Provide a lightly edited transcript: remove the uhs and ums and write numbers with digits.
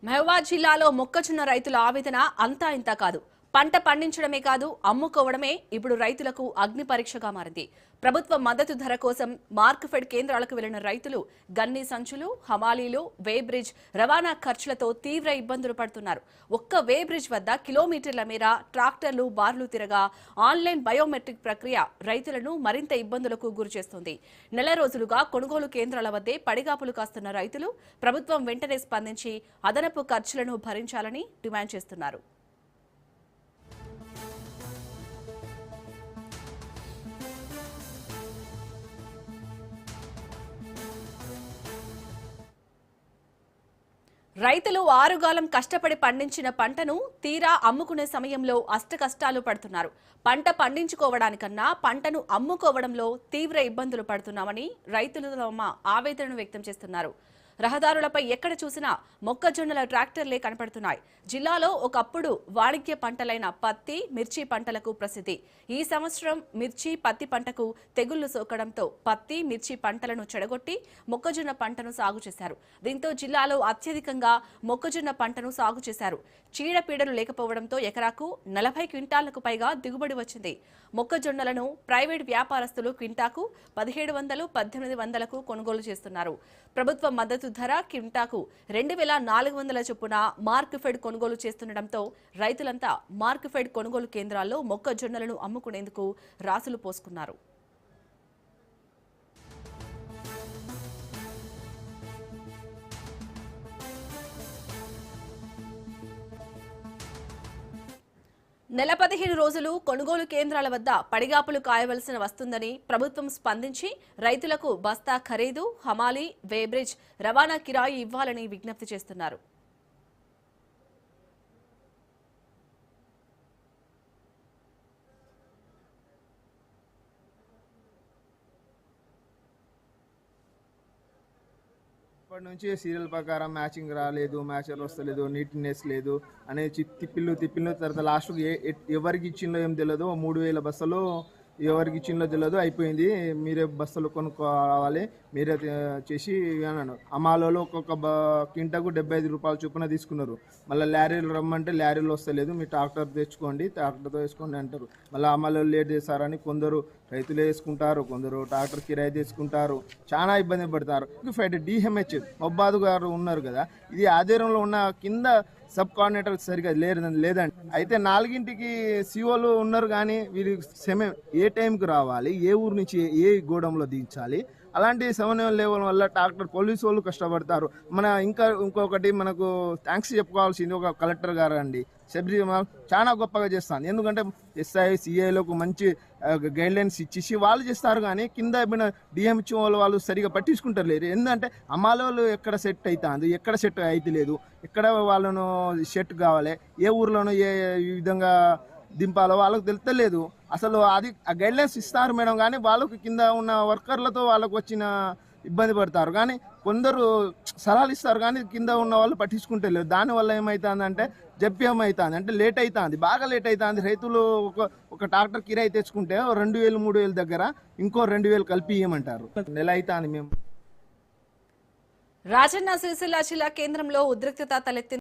మహబూబాబాద్ జిల్లాలో మొక్కజొన్న రైతుల ఆవేదన అంతా ఇంతా కాదు. పంట పండించడమే కాదు, అమ్ముకోవడమే ఇప్పుడు రైతులకు అగ్ని పరీక్షగా మారింది. ప్రభుత్వ మద్దతు ధర కోసం మార్కెఫెడ్ కేంద్రాలకు వెళ్లిన రైతులు గన్ని సంచులు, హమాలీలు, వే బ్రిడ్జ్ రవాణా ఖర్చులతో తీవ్ర ఇబ్బందులు పడుతున్నారు. ఒక్క వే బ్రిడ్జ్ వద్ద కిలోమీటర్ల మేర ట్రాక్టర్లు బార్లు తిరగా ఆన్లైన్ బయోమెట్రిక్ ప్రక్రియ రైతులను మరింత ఇబ్బందులకు గురిచేస్తుంది. నెల రోజులుగా కొనుగోలు కేంద్రాల వద్దే పడిగాపులు కాస్తున్న రైతులు ప్రభుత్వం వెంటనే స్పందించి అదనపు ఖర్చులను భరించాలని డిమాండ్ చేస్తున్నారు. రైతులు ఆరుగాలం కష్టపడి పండించిన పంటను తీరా అమ్ముకునే సమయంలో అష్టకష్టాలు పడుతున్నారు. పంట పండించుకోవడానికన్నా పంటను అమ్ముకోవడంలో తీవ్ర ఇబ్బందులు పడుతున్నామని రైతులు తమ ఆవేదనను వ్యక్తం చేస్తున్నారు. రహదారులపై ఎక్కడ చూసినా మొక్కజొన్నల ట్రాక్టర్లే కనపడుతున్నాయి. జిల్లాలో ఒకప్పుడు వాణిజ్య పంటలైన పత్తి, మిర్చి పంటలకు ప్రసిద్ధి. ఈ సంవత్సరం మిర్చి, పత్తి పంటకు తెగుళ్లు సోకడంతో పత్తి, మిర్చి పంటలను చెడగొట్టి మొక్కజొన్న పంటను సాగు చేశారు. దీంతో జిల్లాలో అత్యధికంగా మొక్కజొన్న పంటను సాగు చేశారు. చీడపీడలు లేకపోవడంతో ఎకరాకు 40 క్వింటాలకు పైగా దిగుబడి వచ్చింది. మొక్కజొన్నలను ప్రైవేట్ వ్యాపారస్తులు క్వింటాకు 1700, 1800కు కొనుగోలు చేస్తున్నారు. ప్రభుత్వ మద్దతు ధర క్వింటాకు 2400 చొప్పున మార్కెఫెడ్ కొనుగోలు చేస్తుండటంతో రైతులంతా మార్కెఫెడ్ కొనుగోలు కేంద్రాల్లో మొక్కజొన్నలను అమ్ముకునేందుకు రాసులు పోసుకున్నారు. నెల 15 రోజులు కొనుగోలు కేంద్రాల వద్ద పడిగాపులు కాయవలసిన వస్తుందని ప్రభుత్వం స్పందించి రైతులకు బస్తా ఖరీదు, హమాలీ, వేబ్రిడ్జ్ రవాణా కిరాయి ఇవ్వాలని విజ్ఞప్తి చేస్తున్నారు. ఇప్పటి నుంచి సీరియల్ ప్రకారం మ్యాచింగ్ రాలేదు, మ్యాచర్ వస్తలేదు, నీట్నెస్ లేదు అనేది తిప్పిళ్ళు తర్వాత లాస్ట్కి ఎవరికి ఇచ్చిందో ఏం తెలియదు. 3000 బస్సులు ఎవరికి ఇచ్చిందో తెలియదు, అయిపోయింది. మీరే బస్సులు కొనుక్కోవాలి, మీరే చేసి అన్నాను. అమ్మాలలో ఒక్కొక్క కింటకు 75 రూపాయల చొప్పున తీసుకున్నారు. మళ్ళీ లారీలు రమ్మంటే లారీలు వస్తలేదు, మీరు ట్రాక్టర్ తెచ్చుకోండి, ట్రాక్టర్తో వేసుకోండి అంటారు. మళ్ళీ అమ్మాలో లేట్ చేస్తారని కొందరు రైతులు వేసుకుంటారు, కొందరు ట్రాక్టర్ కిరాయి తీసుకుంటారు, చాలా ఇబ్బంది పడతారు. DMH మబ్బాదు గారు ఉన్నారు కదా, ఇది ఆధ్వర్యంలో ఉన్న కింద సబ్ కోఆర్డినేటర్ సరిగా లేదండి. అయితే 4ంటికి సిఓలు ఉన్నారు, కానీ వీళ్ళు సమయం ఏ టైంకి రావాలి, ఏ ఊరు నుంచి ఏ గోడంలో దించాలి, అలాంటి సమన్వయం లేవడం వల్ల ట్రాక్టర్ పోలీసు వాళ్ళు కష్టపడతారు. ఇంకొకటి మనకు థ్యాంక్స్ చెప్పుకోవాల్సింది ఒక కలెక్టర్ గారు అండి, సబ్జీమాల్ చాలా గొప్పగా చేస్తాను. ఎందుకంటే SI, CIలకు మంచి గైడ్లైన్స్ ఇచ్చేసి వాళ్ళు చేస్తారు, కానీ కింద DMH వాళ్ళు సరిగా పట్టించుకుంటారు లేరు. ఎందుకంటే అమ్మాలో ఎక్కడ సెట్ అవుతుంది, ఎక్కడ సెట్ అయితే లేదు, ఎక్కడ వాళ్ళను సెట్ కావాలి, ఏ ఊర్లోనూ ఏ విధంగా దింపాలో వాళ్ళకు తెలుస్తలేదు. అసలు అది ఆ గైడ్లైన్స్ ఇస్తారు మేడం, కానీ వాళ్ళకు కింద ఉన్న వర్కర్లతో వాళ్ళకు వచ్చిన ఇబ్బంది పడతారు. కానీ కొందరు సలహాలు ఇస్తారు, కానీ కింద ఉన్న వాళ్ళు పట్టించుకుంటలేరు. దానివల్ల ఏమవుతుందంటే జప్యం అవుతుంది, అంటే లేట్ అవుతుంది, బాగా లేట్ అవుతుంది. రైతులు ఒక ట్రాక్టర్ కిరాయి తెచ్చుకుంటే 2000, 3000 దగ్గర ఇంకో 2000 కలిపి ఇవ్వమంటారు. నెల అవుతుంది. మేము రాజన్న సిరిసిల్ల జిల్లా కేంద్రంలో ఉద్రిక్తత తలెత్తింది.